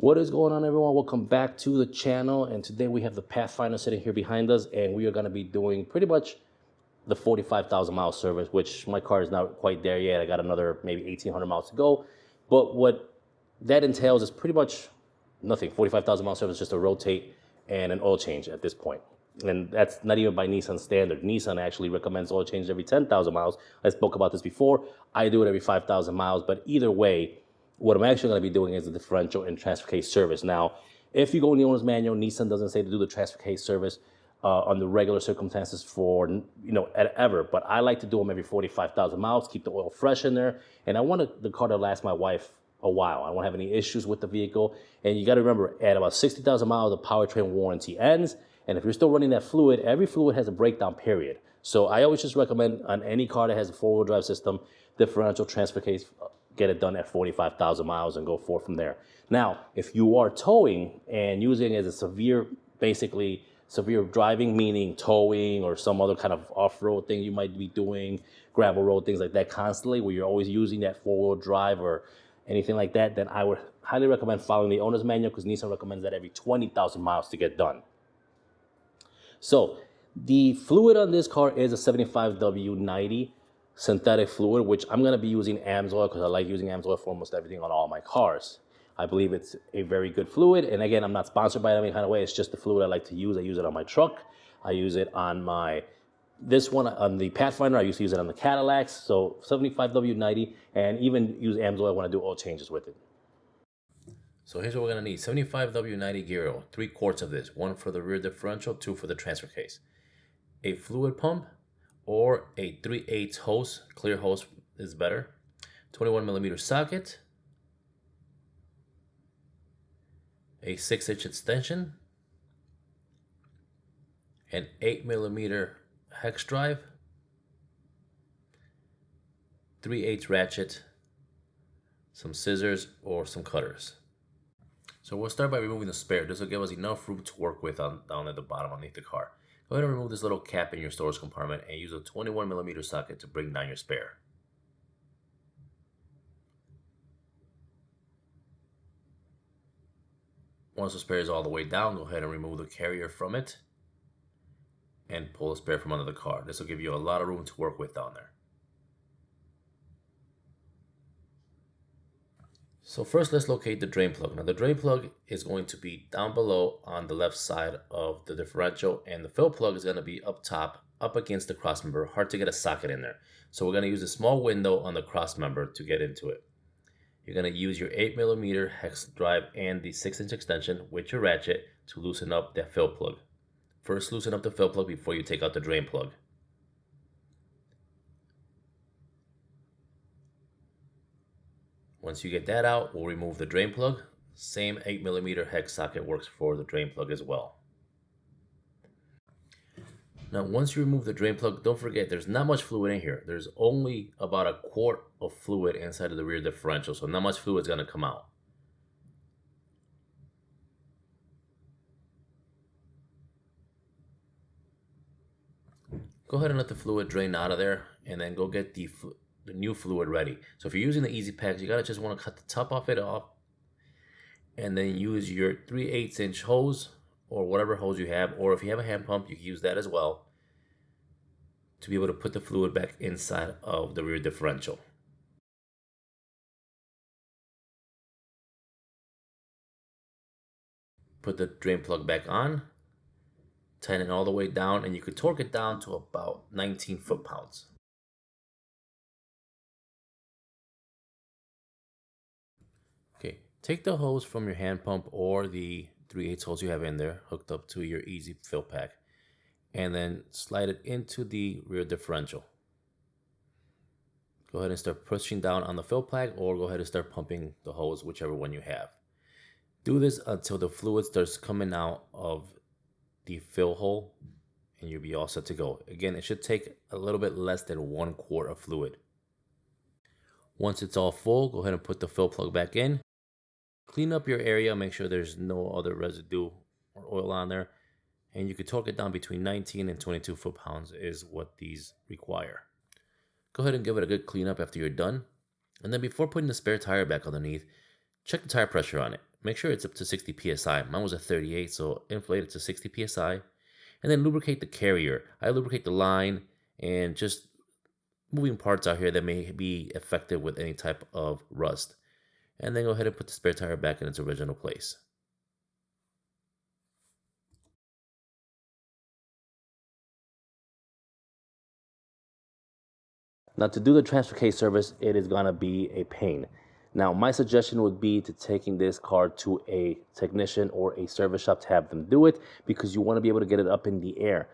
What is going on, everyone? Welcome back to the channel, and today we have the Pathfinder sitting here behind us, and we are going to be doing pretty much the 45,000 mile service, which my car is not quite there yet. I got another maybe 1,800 miles to go, but what that entails is pretty much nothing. 45,000 mile service, just a rotate and an oil change at this point. And that's not even by Nissan standard. Nissan actually recommends oil changes every 10,000 miles. I spoke about this before. I do it every 5,000 miles, but either way, what I'm actually going to be doing is the differential and transfer case service. Now, if you go in the owner's manual, Nissan doesn't say to do the transfer case service under regular circumstances for, ever. But I like to do them every 45,000 miles, keep the oil fresh in there. And I want the car to last my wife a while. I won't have any issues with the vehicle. And you got to remember, at about 60,000 miles, the powertrain warranty ends. And if you're still running that fluid, every fluid has a breakdown period. So I always just recommend on any car that has a four-wheel drive system, differential transfer case, get it done at 45,000 miles and go forth from there. Now, if you are towing and using it as a severe driving, meaning towing or some other kind of off-road thing you might be doing, gravel road, things like that constantly, where you're always using that four-wheel drive or anything like that, then I would highly recommend following the owner's manual, because Nissan recommends that every 20,000 miles to get done. So the fluid on this car is a 75W90 synthetic fluid, which I'm going to be using AMSOIL because I like using AMSOIL for almost everything on all my cars. I believe it's a very good fluid. And again, I'm not sponsored by it any kind of way. It's just the fluid I like to use. I use it on my truck. I use it on this one on the Pathfinder. I used to use it on the Cadillacs. So 75W90, and even use AMSOIL when I do oil changes with it. So here's what we're going to need. 75W90 gear oil, 3 quarts of this, 1 for the rear differential, 2 for the transfer case. A fluid pump, or a 3/8 hose, clear hose is better. 21mm socket, a 6-inch extension, an 8mm hex drive, 3/8 ratchet, some scissors or some cutters. So we'll start by removing the spare. This will give us enough room to work with down at the bottom underneath the car. Go ahead and remove this little cap in your storage compartment and use a 21mm socket to bring down your spare. Once the spare is all the way down, go ahead and remove the carrier from it and pull the spare from under the car. This will give you a lot of room to work with down there. So first, let's locate the drain plug. Now the drain plug is going to be down below on the left side of the differential, and the fill plug is going to be up top, up against the cross member. Hard to get a socket in there. So we're going to use a small window on the cross member to get into it. You're going to use your 8mm hex drive and the 6-inch extension with your ratchet to loosen up that fill plug. First, loosen up the fill plug before you take out the drain plug. Once you get that out, we'll remove the drain plug. Same 8mm hex socket works for the drain plug as well. Now, once you remove the drain plug, don't forget there's not much fluid in here. There's only about a quart of fluid inside of the rear differential, so not much fluid is going to come out. Go ahead and let the fluid drain out of there, and then go get the new fluid ready. So if you're using the easy packs, you gotta just want to cut the top of it off, and then use your 3/8 inch hose or whatever hose you have, or if you have a hand pump, you can use that as well, to be able to put the fluid back inside of the rear differential. Put the drain plug back on, tighten it all the way down, and you could torque it down to about 19 foot-pounds. Okay, take the hose from your hand pump or the 3/8 hose you have in there, hooked up to your easy fill pack, and then slide it into the rear differential. Go ahead and start pushing down on the fill pack, or go ahead and start pumping the hose, whichever one you have. Do this until the fluid starts coming out of the fill hole, and you'll be all set to go. Again, it should take a little bit less than 1 quart of fluid. Once it's all full, go ahead and put the fill plug back in. Clean up your area, make sure there's no other residue or oil on there, and you can torque it down between 19 and 22 foot-pounds is what these require. Go ahead and give it a good cleanup after you're done. And then before putting the spare tire back underneath, check the tire pressure on it. make sure it's up to 60 psi. Mine was at 38, so inflate it to 60 psi. And then lubricate the carrier. I lubricate the line and just moving parts out here that may be affected with any type of rust. And then go ahead and put the spare tire back in its original place. Now, to do the transfer case service, it is going to be a pain. Now, my suggestion would be to taking this car to a technician or a service shop to have them do it, because you want to be able to get it up in the air.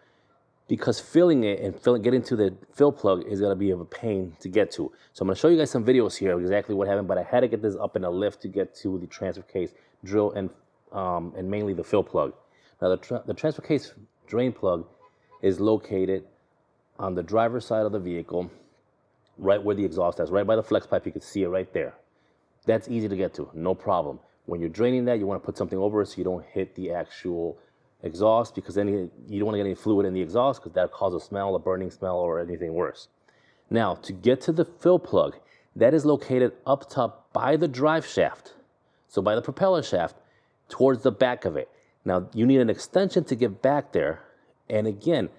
Because filling it and getting to the fill plug is going to be of a pain to get to. So I'm going to show you guys some videos here of exactly what happened, but I had to get this up in a lift to get to the transfer case drill and mainly the fill plug. Now, the transfer case drain plug is located on the driver's side of the vehicle, right where the exhaust is, right by the flex pipe. You can see it right there. That's easy to get to, no problem. When you're draining that, you want to put something over it so you don't hit the actual exhaust, because then you don't want to get any fluid in the exhaust, because that causes a smell, a burning smell, or anything worse. Now, to get to the fill plug, that is located up top by the drive shaft, so by the propeller shaft, towards the back of it. Now, you need an extension to get back there, and again,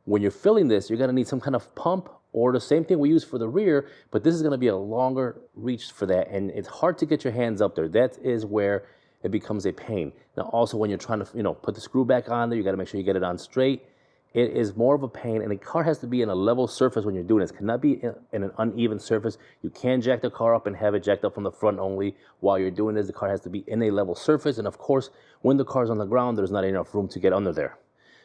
when you're filling this, you're going to need some kind of pump, or the same thing we use for the rear, but this is going to be a longer reach for that, and it's hard to get your hands up there. That is where it becomes a pain. Now, also when you're trying to, put the screw back on there, you got to make sure you get it on straight. It is more of a pain, and the car has to be in a level surface when you're doing this. It cannot be in an uneven surface. You can jack the car up and have it jacked up from the front only. While you're doing this, the car has to be in a level surface, and of course, when the car's on the ground, there's not enough room to get under there.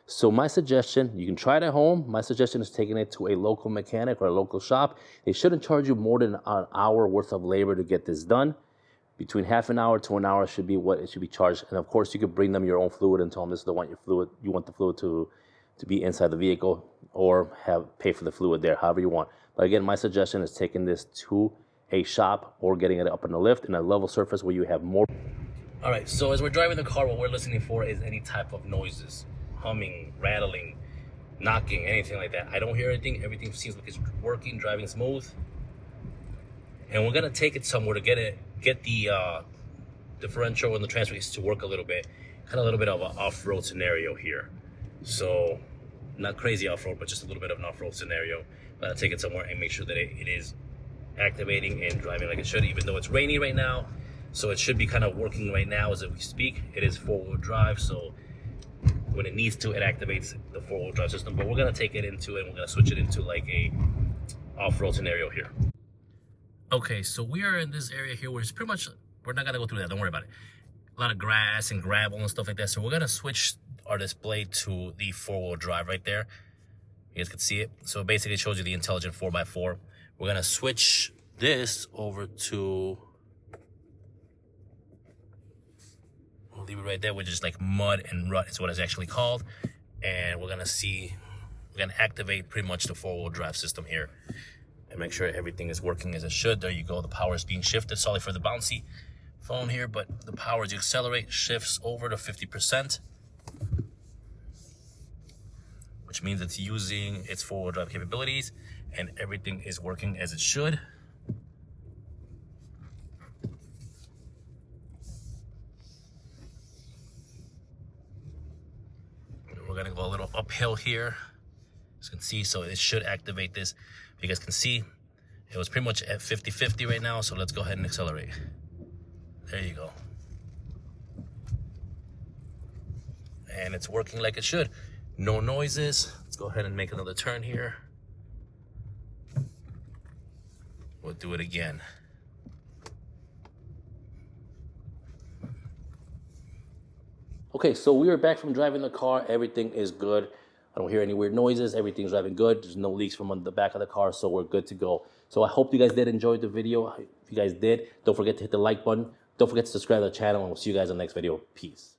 So my suggestion, you can try it at home. My suggestion is taking it to a local mechanic or a local shop. They shouldn't charge you more than an hour worth of labor to get this done. Between half an hour to an hour should be what it should be charged. And of course, you could bring them your own fluid and tell them this is the one you want the fluid to be inside the vehicle, or pay for the fluid there, however you want. But again, my suggestion is taking this to a shop or getting it up in the lift in a level surface where you have more. All right, so as we're driving the car, what we're listening for is any type of noises. Humming, rattling, knocking, anything like that. I don't hear anything. Everything seems like it's working, driving smooth. And we're gonna take it somewhere to get the differential and the transfer case to work a little bit. Kind of a little bit of an off-road scenario here. So not crazy off-road, but just a little bit of an off-road scenario. Gotta take it somewhere and make sure that it is activating and driving like it should, even though it's rainy right now. So it should be kind of working right now as we speak. It is four-wheel drive, so when it needs to, it activates the four-wheel drive system. But we're gonna take it into, and we're gonna switch it into like a off-road scenario here. Okay, so we are in this area here where it's pretty much, we're not gonna go through that, don't worry about it. A lot of grass and gravel and stuff like that. So we're gonna switch our display to the four-wheel drive right there. You guys can see it. So it basically shows you the intelligent 4x4. We're gonna switch this over to, we'll leave it right there, which is like mud and rut is what it's actually called. And we're gonna activate pretty much the four-wheel drive system here and make sure everything is working as it should. There you go, the power is being shifted. Sorry for the bouncy phone here, but the power, as you accelerate, shifts over to 50%, which means it's using its four-wheel drive capabilities and everything is working as it should. We're gonna go a little uphill here, as you can see, so it should activate this. You guys can see it was pretty much at 50-50 right now, so let's go ahead and accelerate. There you go. And it's working like it should. No noises. Let's go ahead and make another turn here. We'll do it again. Okay, so we are back from driving the car. Everything is good. I don't hear any weird noises. Everything's driving good. There's no leaks from the back of the car, so we're good to go. So I hope you guys did enjoy the video. If you guys did, don't forget to hit the like button. Don't forget to subscribe to the channel, and we'll see you guys in the next video. Peace.